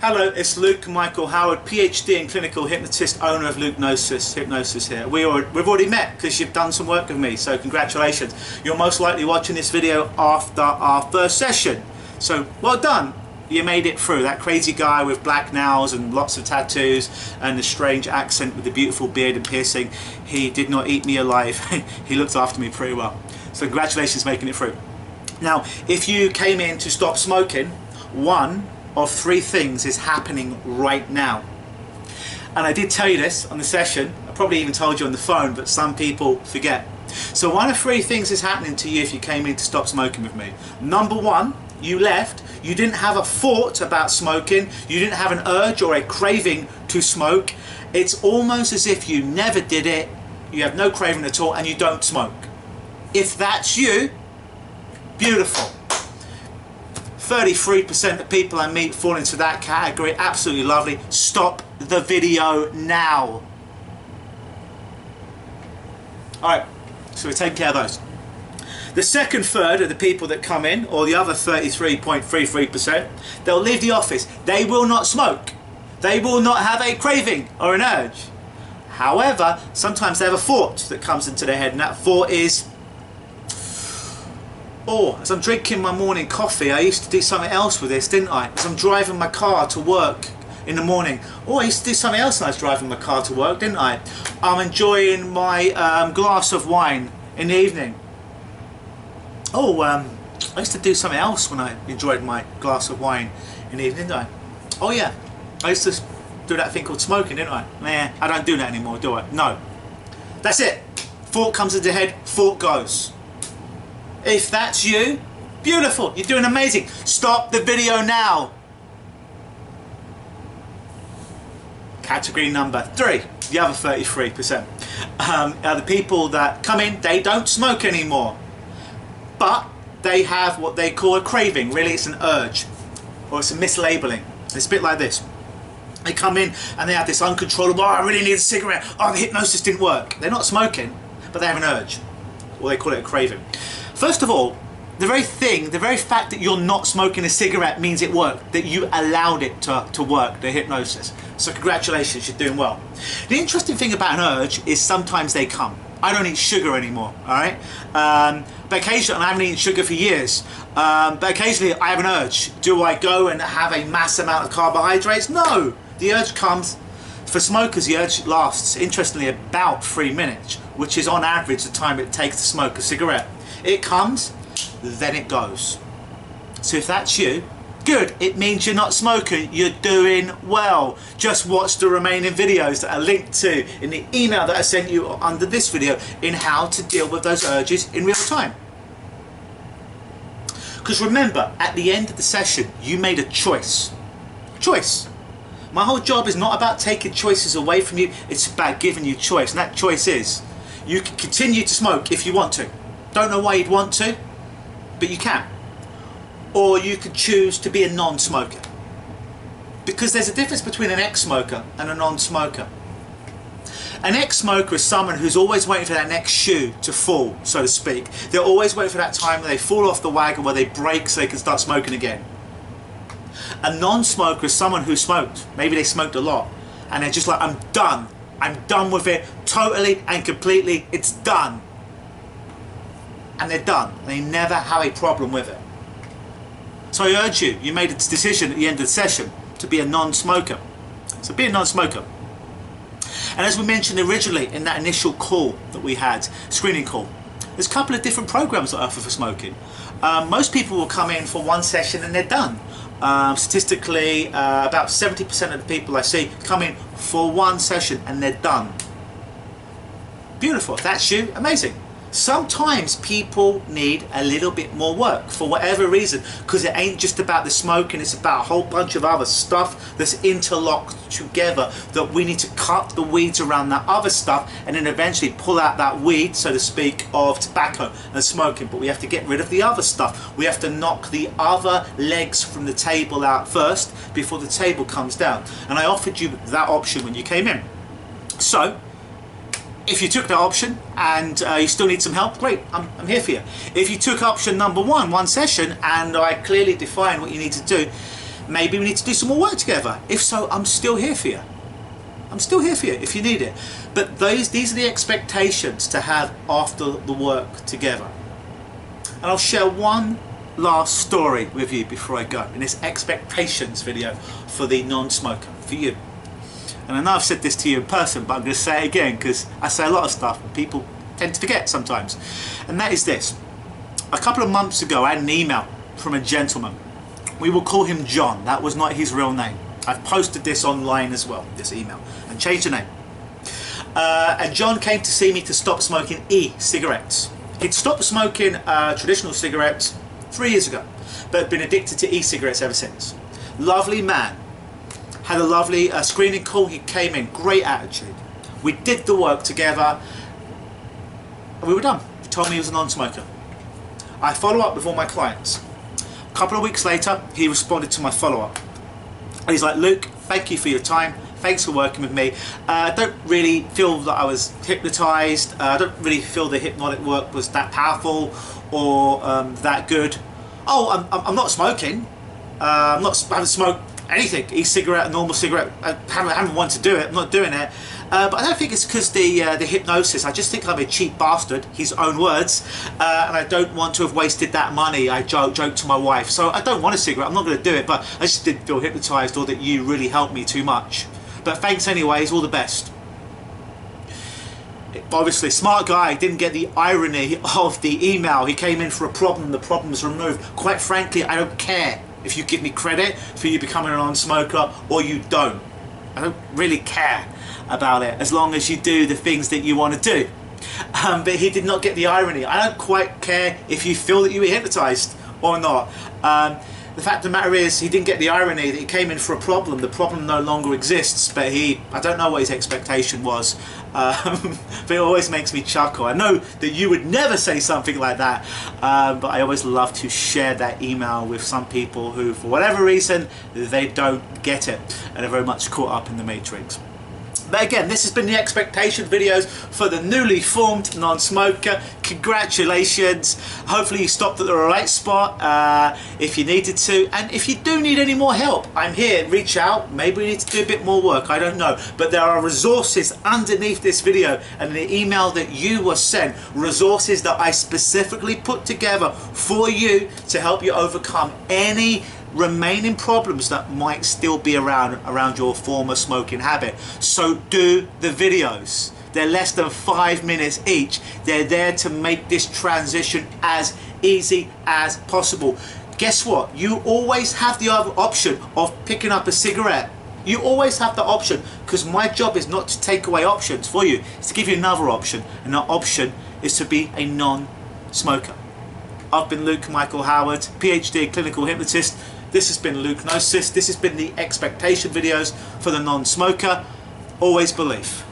Hello, it's Luke Michael Howard, Ph.D. and clinical hypnotist, owner of Hypnosis here. We've already met because you've done some work with me, so congratulations. You're most likely watching this video after our first session. So well done, you made it through. That crazy guy with black nails and lots of tattoos and a strange accent with a beautiful beard and piercing, he did not eat me alive. He looked after me pretty well. So congratulations making it through. Now, if you came in to stop smoking, one of three things is happening right now. And I did tell you this on the session, I probably even told you on the phone, but some people forget. So one of three things is happening to you if you came in to stop smoking with me. Number one, you left, you didn't have a thought about smoking, you didn't have an urge or a craving to smoke. It's almost as if you never did it, you have no craving at all, and you don't smoke. If that's you, beautiful. 33% of people I meet fall into that category. Absolutely lovely. Stop the video now. Alright, so we're taking care of those. The second third of the people that come in, or the other 33.33%, they'll leave the office. They will not smoke. They will not have a craving or an urge. However, sometimes they have a thought that comes into their head, and that thought is, oh, as I'm drinking my morning coffee, I used to do something else with this, didn't I? As I'm driving my car to work in the morning, oh, I used to do something else when I was driving my car to work, didn't I? I'm enjoying my glass of wine in the evening. Oh, I used to do something else when I enjoyed my glass of wine in the evening, didn't I? Oh yeah, I used to do that thing called smoking, didn't I? Nah, I don't do that anymore, do I? No. That's it. Thought comes into the head, thought goes. If that's you, beautiful, you're doing amazing. Stop the video now. Category number three, the other 33%, are the people that come in, they don't smoke anymore, but they have what they call a craving. Really, it's an urge, or it's a mislabeling. It's a bit like this. They come in and they have this uncontrollable, oh, I really need a cigarette, oh, the hypnosis didn't work. They're not smoking, but they have an urge, or they call it a craving. First of all, the very fact that you're not smoking a cigarette means it worked, that you allowed it to work, the hypnosis. So congratulations, you're doing well. The interesting thing about an urge is sometimes they come. I don't eat sugar anymore, alright? But occasionally, I haven't eaten sugar for years, but occasionally I have an urge. Do I go and have a mass amount of carbohydrates? No! The urge comes. For smokers, the urge lasts, interestingly, about 3 minutes, which is on average the time it takes to smoke a cigarette. It comes, then it goes. So if that's you, good, it means you're not smoking, you're doing well. Just watch the remaining videos that are linked to in the email that I sent you under this video in how to deal with those urges in real time. Because remember, at the end of the session, you made a choice. Choice. My whole job is not about taking choices away from you, it's about giving you choice. And that choice is, you can continue to smoke if you want to. Don't know why you'd want to, but you can. Or you could choose to be a non-smoker. Because there's a difference between an ex-smoker and a non-smoker. An ex-smoker is someone who's always waiting for that next shoe to fall, so to speak. They're always waiting for that time where they fall off the wagon, where they break so they can start smoking again. A non-smoker is someone who smoked. Maybe they smoked a lot. And they're just like, I'm done. I'm done with it totally and completely. It's done. And they're done. They never have a problem with it. So I urge you, you made a decision at the end of the session to be a non-smoker. So be a non-smoker. And as we mentioned originally in that initial call that we had, screening call, there's a couple of different programs that I offer for smoking. Most people will come in for one session and they're done. Statistically, about 70% of the people I see come in for one session and they're done. Beautiful. If that's you, amazing. Sometimes people need a little bit more work for whatever reason, because it ain't just about the smoking, it's about a whole bunch of other stuff that's interlocked together, that we need to cut the weeds around that other stuff and then eventually pull out that weed, so to speak, of tobacco and smoking. But we have to get rid of the other stuff. We have to knock the other legs from the table out first before the table comes down. And I offered you that option when you came in. So if you took that option and you still need some help, great, I'm here for you. If you took option number one session, and I clearly define what you need to do, maybe we need to do some more work together. If so, I'm still here for you. I'm still here for you if you need it. But these are the expectations to have after the work together. And I'll share one last story with you before I go in this expectations video for the non-smoker, for you. And I know I've said this to you in person, but I'm going to say it again because I say a lot of stuff and people tend to forget sometimes. And that is this. A couple of months ago I had an email from a gentleman. We will call him John. That was not his real name. I've posted this online as well, this email, and changed the name. And John came to see me to stop smoking e-cigarettes. He'd stopped smoking traditional cigarettes 3 years ago, but been addicted to e-cigarettes ever since. Lovely man. Had a lovely screening call. He came in, great attitude. We did the work together, and we were done. He told me he was a non-smoker. I follow up with all my clients. A couple of weeks later, he responded to my follow-up. And he's like, Luke, thank you for your time. Thanks for working with me. I don't really feel that I was hypnotized. I don't really feel the hypnotic work was that powerful or that good. Oh, I'm not smoking. I haven't smoked anything, e-cigarette, a normal cigarette. I haven't wanted to do it. I'm not doing it. But I don't think it's because the hypnosis. I just think I'm a cheap bastard, his own words, and I don't want to have wasted that money. I joked to my wife, so I don't want a cigarette. I'm not going to do it, but I just didn't feel hypnotized or that you really helped me too much. But thanks anyways, all the best. Obviously, smart guy, didn't get the irony of the email. He came in for a problem, the problem was removed. Quite frankly, I don't care if you give me credit for you becoming a non-smoker or you don't. I don't really care about it as long as you do the things that you want to do. But he did not get the irony. I don't quite care if you feel that you were hypnotized or not. The fact of the matter is, he didn't get the irony that he came in for a problem. The problem no longer exists, but I don't know what his expectation was. But it always makes me chuckle. I know that you would never say something like that, but I always love to share that email with some people who, for whatever reason, they don't get it and are very much caught up in the matrix. But again, this has been the expectation videos for the newly formed non-smoker. Congratulations. Hopefully you stopped at the right spot if you needed to. And if you do need any more help, I'm here. Reach out. Maybe we need to do a bit more work. I don't know. But there are resources underneath this video and the email that you were sent. Resources that I specifically put together for you to help you overcome any remaining problems that might still be around your former smoking habit. So do the videos. They're less than 5 minutes each. They're there to make this transition as easy as possible. Guess what? You always have the other option of picking up a cigarette. You always have the option, because my job is not to take away options for you. It's to give you another option, and that option is to be a non-smoker. I've been Luke Michael Howard, Ph.D. clinical hypnotist. This has been Hypnosis. This has been the expectation videos for the non-smoker. Always believe.